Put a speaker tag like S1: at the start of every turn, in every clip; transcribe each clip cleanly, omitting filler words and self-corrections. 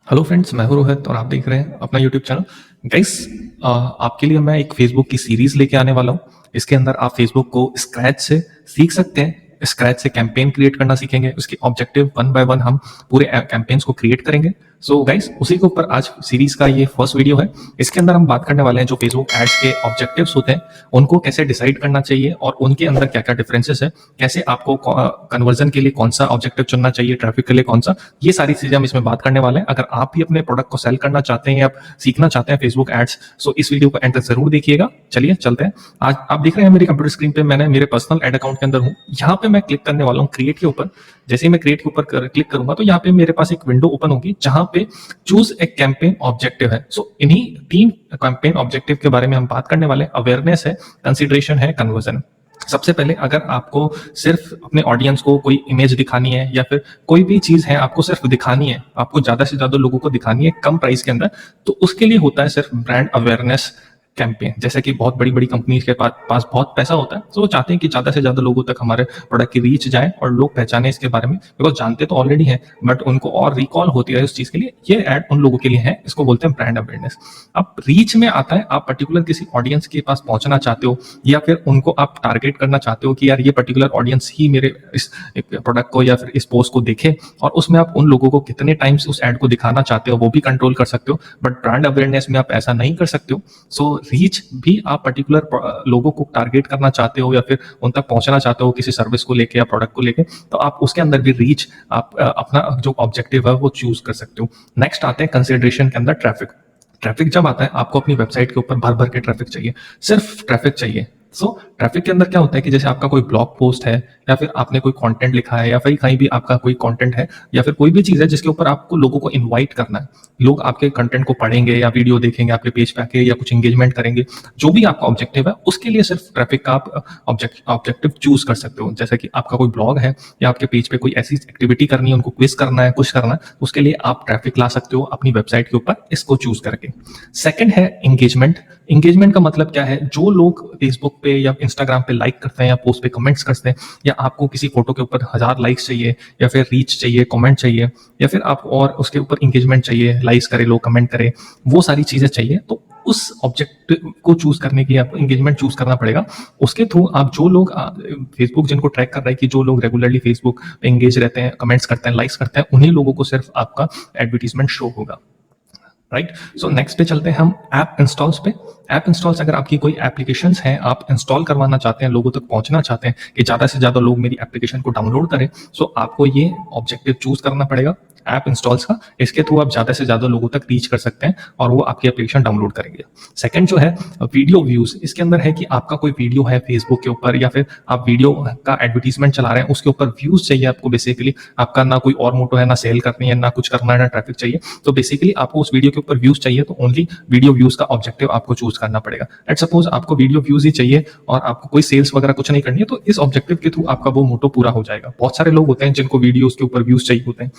S1: Hello friends, मैं हूं रोहित और आप देख रहे हैं अपना यूट्यूब चैनल। गाइस, आपके लिए मैं एक फेसबुक की सीरीज लेके आने वाला हूं। इसके अंदर आप फेसबुक को स्क्रैच से सीख सकते हैं। स्क्रैच से कैंपेन क्रिएट करना सीखेंगे। उसके ऑब्जेक्टिव वन बाय वन हम पूरे कैंपेन्स को क्रिएट करेंगे। सो गाइस, उसी के ऊपर आज सीरीज का ये फर्स्ट वीडियो है। इसके अंदर हम बात करने वाले हैं जो फेसबुक एड्स के ऑब्जेक्टिव्स होते हैं उनको कैसे डिसाइड करना चाहिए और उनके अंदर क्या क्या डिफरेंसेस है, कैसे आपको कन्वर्जन के लिए कौन सा ऑब्जेक्टिव चुनना चाहिए, ट्रैफिक के लिए कौन सा, ये सारी चीजें हम इसमें बात करने वाले हैं। अगर आप भी अपने प्रोडक्ट को सेल करना चाहते हैं या आप सीखना चाहते हैं फेसबुक एड्स, सो इस वीडियो को एंड तक जरूर देखिएगा। चलिए चलते हैं। आज आप देख रहे हैं मेरी कंप्यूटर स्क्रीन पे मैंने मेरे पर्सनल एड अकाउंट के अंदर हूँ। यहाँ पे मैं क्लिक करने वाला हूँ क्रिएट के ऊपर। जैसे ही मैं क्रिएट के ऊपर क्लिक करूंगा तो यहाँ पे मेरे पास एक विंडो ओपन होगी जहां पे चूज ए कैंपेन ऑब्जेक्टिव है। सो इन्हीं 3 कैंपेन ऑब्जेक्टिव के बारे में हम बात करने वाले हैं। अवेयरनेस है, कंसिडरेशन है, कन्वर्जन। सबसे पहले अगर आपको सिर्फ अपने ऑडियंस को कोई इमेज दिखानी है या फिर कोई भी चीज है आपको सिर्फ दिखानी है, आपको ज्यादा से ज्यादा लोगों को दिखानी है कम प्राइस के अंदर, तो उसके लिए होता है सिर्फ ब्रांड अवेयरनेस कैंपेन। जैसे कि बहुत बड़ी बड़ी कंपनीज के पास बहुत पैसा होता है, तो वो चाहते हैं कि ज्यादा से ज्यादा लोगों तक हमारे प्रोडक्ट की रीच जाए और लोग पहचाने इसके बारे में, बिकॉज जानते तो ऑलरेडी हैं बट उनको और रिकॉल होती है उस चीज के लिए। ये एड उन लोगों के लिए है, इसको बोलते हैं ब्रांड अवेयरनेस। अब रीच में आता है, आप पर्टिकुलर किसी ऑडियंस के पास पहुंचना चाहते हो या फिर उनको आप टारगेट करना चाहते हो कि यार ये पर्टिकुलर ऑडियंस ही मेरे इस प्रोडक्ट को या फिर इस पोस्ट को देखे, और उसमें आप उन लोगों को कितने टाइम्स उस एड को दिखाना चाहते हो वो भी कंट्रोल कर सकते हो। बट ब्रांड अवेयरनेस में आप ऐसा नहीं कर सकते हो। सो रीच भी आप पर्टिकुलर लोगों को टारगेट करना चाहते हो या फिर उन तक पहुंचना चाहते हो किसी सर्विस को लेके या प्रोडक्ट को लेके, तो आप उसके अंदर भी रीच आप अपना जो ऑब्जेक्टिव है वो चूज कर सकते हो। नेक्स्ट आते हैं कंसिडरेशन के अंदर ट्रैफिक। ट्रैफिक जब आता है, आपको अपनी वेबसाइट के ऊपर भर भर के ट्रैफिक चाहिए, सिर्फ ट्रैफिक चाहिए। सो ट्रैफिक के अंदर क्या होता है कि जैसे आपका कोई ब्लॉग पोस्ट है या फिर आपने कोई कंटेंट लिखा है या फिर कहीं भी आपका कोई कंटेंट है या फिर कोई भी चीज है जिसके ऊपर आपको लोगों को इनवाइट करना है, लोग आपके कंटेंट को पढ़ेंगे या वीडियो देखेंगे आपके पेज पे आके या कुछ एंगेजमेंट करेंगे, जो भी आपका ऑब्जेक्टिव है उसके लिए सिर्फ ट्रैफिक का आप ऑब्जेक्टिव चूज कर सकते हो। जैसे कि आपका कोई ब्लॉग है या आपके पेज पे कोई ऐसी एक्टिविटी करनी है, उनको क्विज करना है, कुछ करना है, उसके लिए आप ट्रैफिक ला सकते हो अपनी वेबसाइट के ऊपर, इसको चूज करके। सेकंड है एंगेजमेंट। एंगेजमेंट का मतलब क्या है, जो लोग फेसबुक पे या इंस्टाग्राम पे लाइक करते हैं या पोस्ट पे कमेंट्स करते हैं, या आपको किसी फोटो के ऊपर 1000 लाइक्स चाहिए या फिर रीच चाहिए, कमेंट चाहिए, या फिर आप और उसके ऊपर एंगेजमेंट चाहिए, लाइक्स करे लोग, कमेंट करे, वो सारी चीजें चाहिए, तो उस ऑब्जेक्ट को चूज करने के लिए आपको एंगेजमेंट चूज करना पड़ेगा। उसके थ्रू आप जो लोग फेसबुक जिनको ट्रैक कर रहा है कि जो लोग रेगुलरली फेसबुक पे एंगेज रहते हैं, कमेंट्स करते हैं, लाइक्स करते हैं, उन्हीं लोगों को सिर्फ आपका एडवर्टीजमेंट शो होगा। राइट। सो नेक्स्ट पे चलते हैं हम ऐप इंस्टॉल्स पे। ऐप इंस्टॉल्स, अगर आपकी कोई एप्लीकेशंस हैं आप इंस्टॉल करवाना चाहते हैं, लोगों तक पहुंचना चाहते हैं कि ज्यादा से ज्यादा लोग मेरी एप्लीकेशन को डाउनलोड करें, सो आपको ये ऑब्जेक्टिव चूज करना पड़ेगा ऐप इंस्टॉल्स का। इसके थ्रू आप ज्यादा से ज्यादा लोगों तक रीच कर सकते हैं और वो आपकी एप्लीकेशन डाउनलोड करेंगे। सेकंड जो है वीडियो व्यूज। इसके अंदर है कि आपका कोई वीडियो है फेसबुक के ऊपर या फिर आप वीडियो का एडवर्टीजमेंट चला रहे हैं, उसके ऊपर व्यूज चाहिए आपको। बेसिकली आपका ना कोई और मोटो है, ना सेल करनी है, ना कुछ करना है, ना ट्रैफिक चाहिए, तो बेसिकली आपको उस वीडियो के ऊपर व्यूज चाहिए, तो ओनली वीडियो व्यूज का ऑब्जेक्टिव आपको चूज करना पड़ेगा। लेट्स सपोज आपको वीडियो व्यूज ही चाहिए और आपको कोई सेल्स वगैरह कुछ नहीं करनी है, तो इस ऑब्जेक्टिव के थ्रू आपका वो मोटो पूरा हो जाएगा। बहुत सारे लोग होते हैं जिनको वीडियोस के ऊपर व्यूज चाहिए होते हैं,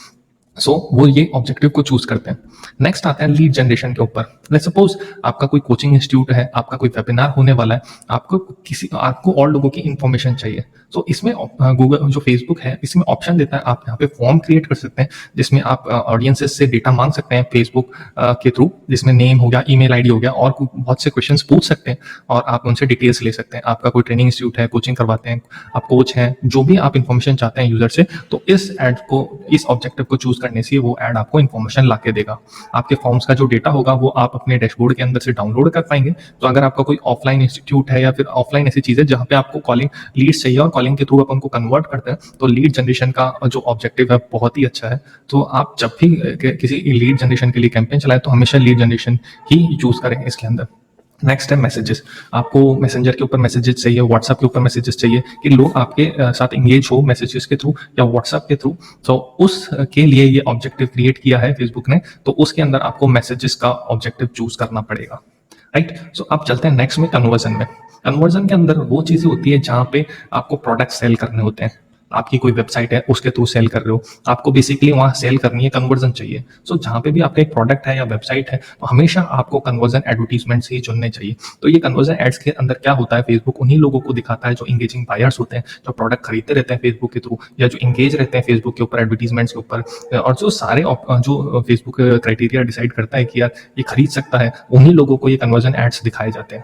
S1: सो वो ये ऑब्जेक्टिव को चूज करते हैं। नेक्स्ट आता है लीड जनरेशन के ऊपर। लेट्स सपोज आपका कोई कोचिंग इंस्टीट्यूट है, आपका कोई वेबिनार होने वाला है, आपको और लोगों की इंफॉर्मेशन चाहिए, तो इसमें गूगल जो फेसबुक है इसमें ऑप्शन देता है, आप यहाँ पे फॉर्म क्रिएट कर सकते हैं जिसमें आप ऑडियंसेस से डेटा मांग सकते हैं फेसबुक के थ्रू, जिसमें नेम हो गया, ईमेल आईडी हो गया, और बहुत से क्वेश्चंस पूछ सकते हैं और आप उनसे डिटेल्स ले सकते हैं। आपका कोई ट्रेनिंग इंस्टीट्यूट है, कोचिंग करवाते हैं, आप कोच हैं, जो भी आप इन्फॉर्मेशन चाहते हैं यूजर से, तो इस एड को, इस ऑब्जेक्टिव को चूज करने से वो एड आपको इन्फॉर्मेशन ला के देगा। आपके फॉर्म्स का जो डेटा होगा वो आप अपने डैशबोर्ड के अंदर से डाउनलोड कर पाएंगे। तो अगर आपका कोई ऑफलाइन इंस्टीट्यूट है या फिर ऑफलाइन ऐसी चीज है जहां पे आपको कॉलिंग लीड्स चाहिए और कॉलिंग के थ्रू आप उनको कन्वर्ट करते हैं, तो लीड जनरेशन का जो ऑब्जेक्टिव है बहुत ही अच्छा है। तो आप जब भी किसी लीड जनरेशन के लिए कैंपेन चलाए तो हमेशा लीड जनरेशन ही चूज करें इसके अंदर। नेक्स्ट है मैसेजेस। आपको मैसेंजर के ऊपर मैसेजेस चाहिए, व्हाट्सएप के ऊपर मैसेजेस चाहिए कि लोग आपके साथ एंगेज हो मैसेजेस के थ्रू या व्हाट्सएप के थ्रू, तो उसके लिए ये ऑब्जेक्टिव क्रिएट किया है फेसबुक ने, तो उसके अंदर आपको मैसेजेस का ऑब्जेक्टिव चूज करना पड़ेगा। राइट। सो अब चलते हैं नेक्स्ट में कन्वर्जन में। कन्वर्जन के अंदर वो चीजें होती है जहां पे आपको प्रोडक्ट सेल करने होते हैं। आपकी कोई वेबसाइट है उसके थ्रू सेल कर रहे हो, आपको बेसिकली वहाँ सेल करनी है, कन्वर्जन चाहिए। सो जहाँ पे भी आपका एक प्रोडक्ट है या वेबसाइट है तो हमेशा आपको कन्वर्जन एडवर्टीजमेंट से ही चुनने चाहिए। तो ये कन्वर्जन एड्स के अंदर क्या होता है, फेसबुक उन्हीं लोगों को दिखाता है जो इंगेजिंग बायर्स होते हैं, जो प्रोडक्ट खरीदते रहते हैं फेसबुक के थ्रू, या जो इंगेज रहते हैं फेसबुक के ऊपर एडवर्टीजमेंट्स के ऊपर, और जो सारे जो फेसबुक क्राइटेरिया डिसाइड करता है कि यार ये खरीद सकता है, उन्हीं लोगों को ये कन्वर्जन एड्स दिखाए जाते हैं।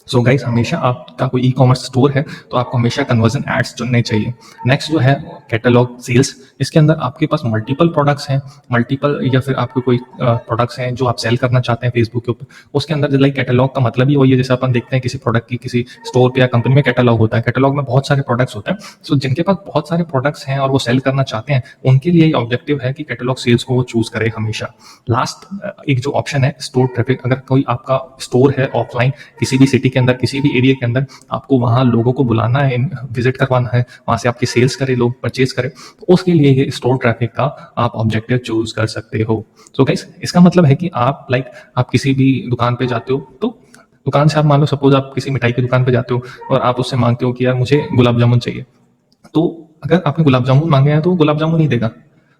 S1: सो गाइस, हमेशा आपका कोई ई कॉमर्स स्टोर है तो आपको हमेशा कन्वर्जन एड्स चुनने चाहिए। नेक्स्ट जो है कैटलॉग सेल्स, इसके अंदर आपके पास मल्टीपल प्रोडक्ट्स हैं, मल्टीपल या फिर आपके कोई प्रोडक्ट्स हैं जो आप सेल करना चाहते हैं फेसबुक के ऊपर, उसके अंदर लाइक कैटलॉग का मतलब ही वही है, जैसे अपन देखते हैं किसी प्रोडक्ट की किसी स्टोर पे या कंपनी में कैटलॉग होता है, कैटलॉग में बहुत सारे प्रोडक्ट्स होते हैं। सो जिनके पास बहुत सारे प्रोडक्ट्स हैं और वो सेल करना चाहते हैं, उनके लिए ऑब्जेक्टिव है कि कैटलॉग सेल्स को वो चूज करे हमेशा। लास्ट एक जो ऑप्शन है स्टोर ट्रैफिक, अगर कोई आपका स्टोर है ऑफलाइन किसी भी सिटी के अंदर, किसी भी एरिया के अंदर, आपको वहां लोगों को बुलाना है, विजिट करवाना है, वहां से आपकी सेल्स करे, लोग परचेज करें, तो उसके लिए ये स्टोर ट्रैफिक का आप ऑब्जेक्टिव चूज कर सकते हो। सो गाइस, इसका मतलब है कि आप आप किसी भी दुकान पे जाते हो तो दुकान से आप मान लो सपोज आप किसी मिठाई की दुकान पे जाते हो और आप उससे मांगते हो कि यार मुझे गुलाब जामुन चाहिए, तो अगर आपने गुलाब जामुन मांगे हैं तो वो गुलाब जामुन नहीं देगा।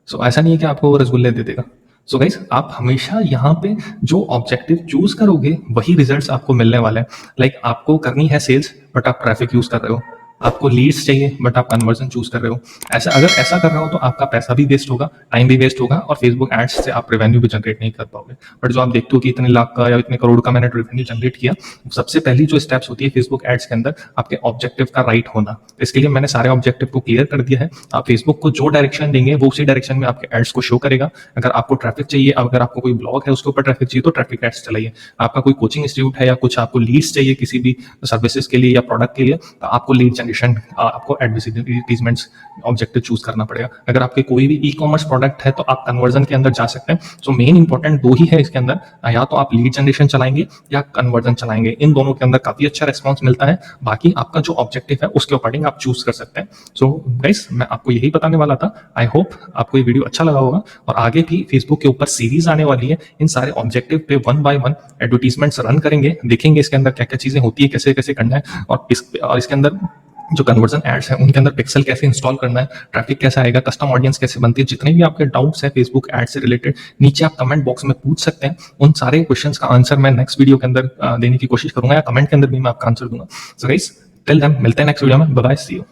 S1: सो ऐसा नहीं है कि आपको वो रसगुल्ले दे देगा। सो गाइस, आप हमेशा यहाँ पे जो ऑब्जेक्टिव चूज करोगे वही रिजल्ट्स आपको मिलने वाले हैं। आपको करनी है सेल्स बट आप ट्रैफिक यूज कर रहे हो, आपको लीड्स चाहिए बट आप कन्वर्जन चूज कर रहे हो। अगर ऐसा कर रहे हो तो आपका पैसा भी वेस्ट होगा, टाइम भी वेस्ट होगा, और फेसबुक एड्स से आप रेवेन्यू भी जनरेट नहीं कर पाओगे। बट जो आप देखते हो कि इतने लाख का या इतने करोड़ का मैंने रेवेन्यू जनरेट किया, सबसे पहली जो स्टेप्स होती है फेसबुक एड्स के अंदर आपके ऑब्जेक्टिव का राइट होना। तो इसके लिए मैंने सारे ऑब्जेक्टिव को क्लियर कर दिया है। आप फेसबुक को जो डायरेक्शन देंगे वो उसी डायरेक्शन में आपके एड्स को शो करेगा। अगर आपको ट्रैफिक चाहिए, अगर आपको कोई ब्लॉग है उसके ऊपर ट्रैफिक चाहिए तो ट्रैफिक एड्स चलाइए। आपका कोई कोचिंग इंस्टीट्यूट है या कुछ आपको लीड्स चाहिए किसी भी सर्विसेज के लिए या प्रोडक्ट के लिए, तो आपको लीड जनरेशन, आपको एडवर्टाइजमेंट्स ऑब्जेक्टिव चूज करना पड़ेगा। अगर आपके कोई भी ई कॉमर्स प्रोडक्ट है तो आप कन्वर्जन के अंदर जा सकते हैं। सो मेन इंपॉर्टेंट दो ही है इसके अंदर, या तो आप लीड जनरेशन चलाएंगे या कन्वर्जन चलाएंगे। इन दोनों के अंदर काफी अच्छा रिस्पॉन्स मिलता है। बाकी आपका जो ऑब्जेक्टिव है उसके अकॉर्डिंग आप चूज कर सकते हैं। सो गाइस, मैं आपको यही बताने वाला था। आई होप आपको ये वीडियो अच्छा लगा होगा, और आगे भी फेसबुक के ऊपर सीरीज आने वाली है। इन सारे ऑब्जेक्टिव पे 1 बाय 1 एडवर्टीजमेंट्स रन करेंगे, देखेंगे इसके अंदर क्या क्या चीजें होती है, कैसे कैसे करना है, और इसके अंदर जो कन्वर्जन एड्स हैं उनके अंदर पिक्सल कैसे इंस्टॉल करना है, ट्रैफिक कैसे आएगा, कस्टम ऑडियंस कैसे बनती है, जितने भी आपके डाउट्स हैं फेसबुक एड से रिलेटेड, नीचे आप कमेंट बॉक्स में पूछ सकते हैं। उन सारे क्वेश्चंस का आंसर मैं नेक्स्ट वीडियो के अंदर देने की कोशिश करूंगा, या कमेंट के अंदर भी मैं आपका आंसर दूंगा। सो गाइस, टिल देन मिलते हैं नेक्स्ट वीडियो में। Bye bye, see you.